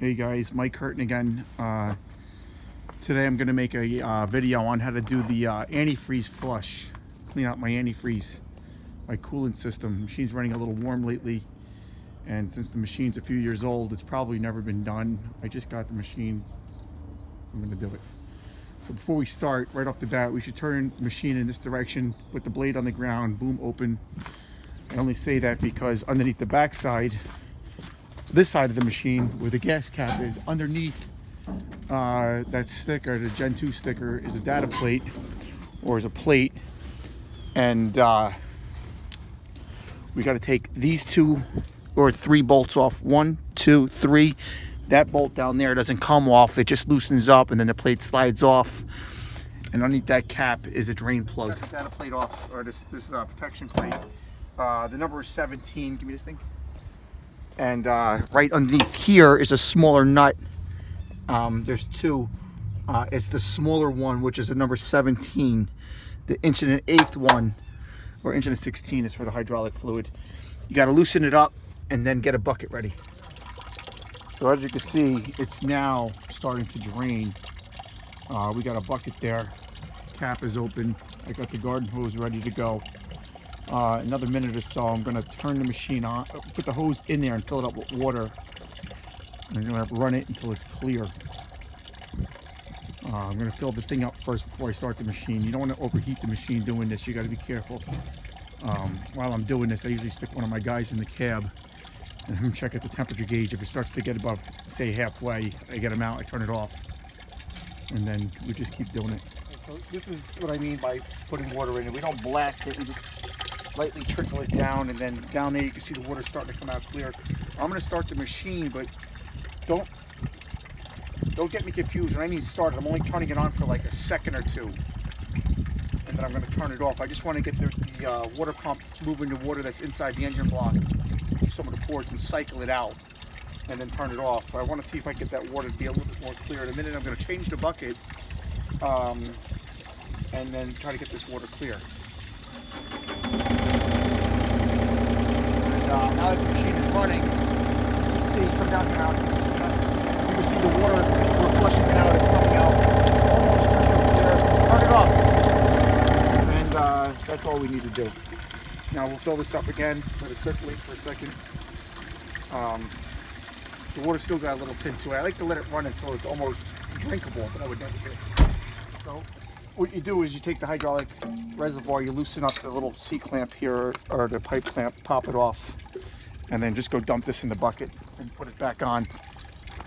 Hey guys, Mike Curtin again. Today I'm going to make a video on how to do the antifreeze flush. Clean out my antifreeze, my coolant system. The machine's running a little warm lately, and since the machine's a few years old, it's probably never been done. I just got the machine. I'm going to do it. So before we start, right off the bat, we should turn the machine in this direction, put the blade on the ground, boom, open. I only say that because underneath the backside, this side of the machine where the gas cap is, underneath that sticker, the Gen 2 sticker, is a data plate, or is a plate, and we got to take these 2 or 3 bolts off. 1, 2, 3. That bolt down there doesn't come off, it just loosens up and then the plate slides off, and underneath that cap is a drain plug. Got the data plate off, or this protection plate. The number is 17. Give me this thing. And right underneath here is a smaller nut. There's 2. It's the smaller one, which is the number 17. The 1/8 one, or 1/16, is for the hydraulic fluid. You got to loosen it up and then get a bucket ready. So as you can see, it's now starting to drain. We got a bucket there. Cap is open. I got the garden hose ready to go. Another minute or so, I'm going to turn the machine on, put the hose in there and fill it up with water. And I'm going to run it until it's clear. I'm going to fill the thing up first before I start the machine. You don't want to overheat the machine doing this. You got to be careful. While I'm doing this, I usually stick one of my guys in the cab and have him check at the temperature gauge. If it starts to get above, say, halfway, I get him out, I turn it off. And then we just keep doing it. So this is what I mean by putting water in it. We don't blast it. We just lightly trickle it down, and then down there you can see the water starting to come out clear. I'm going to start the machine, but don't get me confused. When I mean start, I'm only turning it on for like a second or 2, and then I'm going to turn it off. I just want to get the water pump moving the water that's inside the engine block through some of the ports and cycle it out, and then turn it off. I want to see if I get that water to be a little bit more clear. In a minute I'm going to change the bucket and then try to get this water clear. Now that the machine is running, you can see, come down here, you can see the water, we're flushing it out, it's coming out almost crystal clear. Turn it off. And that's all we need to do. Now we'll fill this up again, let it circulate for a second. The water's still got a little tint to it. I like to let it run until it's almost drinkable, but I would never do it. So what you do is you take the hydraulic reservoir, you loosen up the little C-clamp here, or the pipe clamp, pop it off, and then just go dump this in the bucket and put it back on.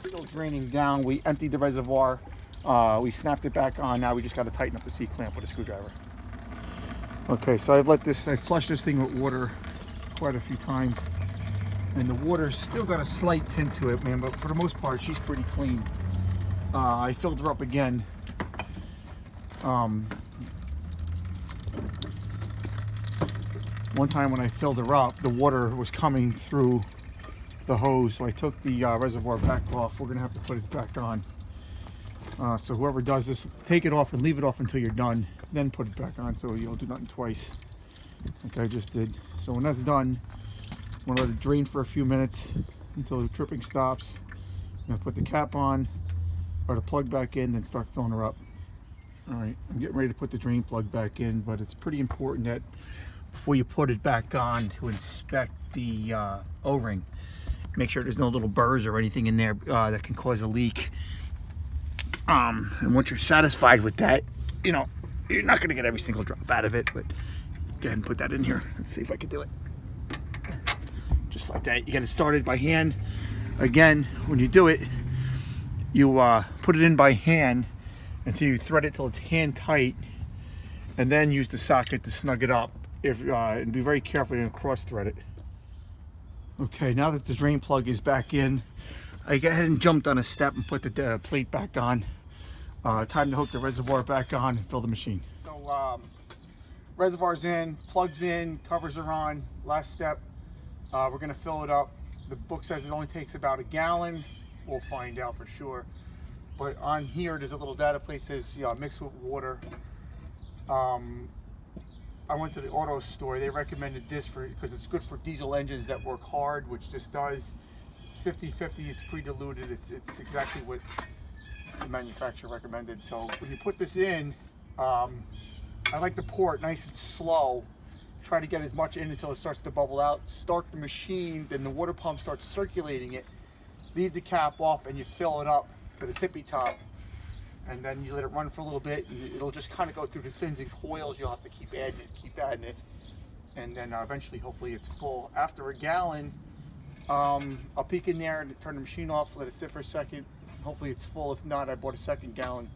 Still draining down. We emptied the reservoir, we snapped it back on. Now we just got to tighten up the C-clamp with a screwdriver. Okay, so I flushed this thing with water quite a few times, and the water's still got a slight tint to it, man, but for the most part she's pretty clean. I filled her up again. One time when I filled her up, the water was coming through the hose, so I took the reservoir back off. We're gonna have to put it back on. So whoever does this, take it off and leave it off until you're done, then put it back on, so you don't do nothing twice, like I just did. So when that's done, I'm gonna let it drain for a few minutes until the dripping stops. I'm gonna put the cap on, or the plug back in, then start filling her up. All right, I'm getting ready to put the drain plug back in, but it's pretty important that before you put it back on to inspect the O-ring, make sure there's no little burrs or anything in there that can cause a leak. And once you're satisfied with that, you know, you're not going to get every single drop out of it, but go ahead and put that in here. Let's see if I can do it. Just like that. You get it started by hand. Again, when you do it, you put it in by hand until you thread it till it's hand tight, and then use the socket to snug it up. And be very careful, you're going to cross thread it. Okay, now that the drain plug is back in, I go ahead and jumped on a step and put the plate back on. Time to hook the reservoir back on and fill the machine. So reservoir's in, plug's in, covers are on. Last step, we're going to fill it up. The book says it only takes about a gallon. We'll find out for sure. But on here, there's a little data plate that says mix with water. I went to the auto store. They recommended this because it's good for diesel engines that work hard, which this does. It's 50/50. It's pre-diluted. It's exactly what the manufacturer recommended. So when you put this in, I like to pour it nice and slow. Try to get as much in until it starts to bubble out. Start the machine, then the water pump starts circulating it. Leave the cap off and you fill it up to the tippy top. And then you let it run for a little bit. And it'll just kind of go through the fins and coils. You'll have to keep adding it. And then eventually, hopefully it's full. After a gallon, I'll peek in there and turn the machine off, let it sit for a second. Hopefully it's full. If not, I bought a second gallon.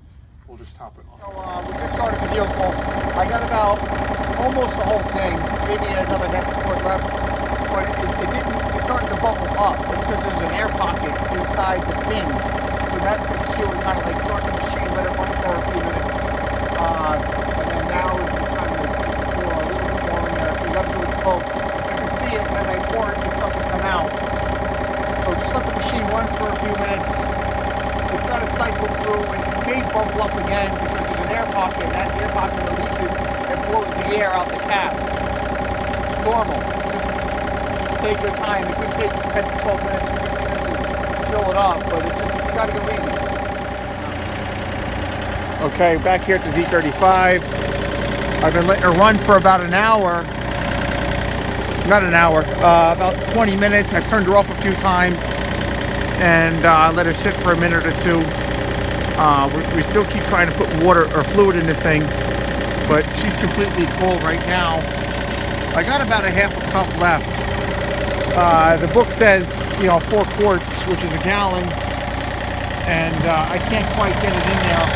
We'll just top it off. So we just started the vehicle. I got about almost the whole thing, maybe another half a quart left, but it started to bubble up. It's because there's an air pocket inside the fin. So that's the cue. We kind of like start the machine, let it run for a few minutes, and then now is the time to pour a little bit more in there. You got to do it slow. You can see it as I pour it, it's starting to come out. So just let the machine run for a few minutes. It's got to cycle through, and it may bubble up again because there's an air pocket, and as the air pocket releases, it blows the air out the cap. It's normal. Just take your time. It could take 10 to 12 minutes, 15 minutes to fill it up, but it just, you got to go easy. Okay, back here at the Z35. I've been letting her run for about an hour. Not an hour, about 20 minutes. I've turned her off a few times and let her sit for a minute or two. We still keep trying to put water or fluid in this thing, but she's completely full right now. I got about a half a cup left. The book says, 4 quarts, which is a gallon, and I can't quite get it in there.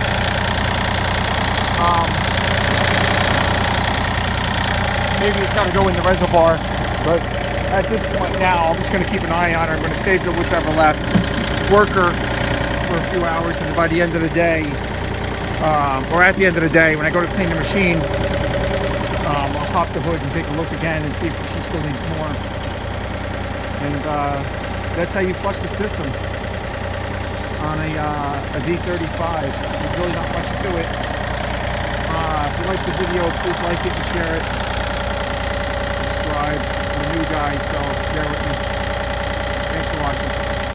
Maybe it's got to go in the reservoir, but at this point now, I'm just going to keep an eye on her. I'm going to save the whichever left, work her for a few hours, and by the end of the day, or at the end of the day, when I go to clean the machine, I'll pop the hood and take a look again and see if she still needs more. And that's how you flush the system on a Z35. There's really not much to it. If you like the video, please like it and share it. Subscribe. I'm a new guy, so bear with me. Thanks for watching.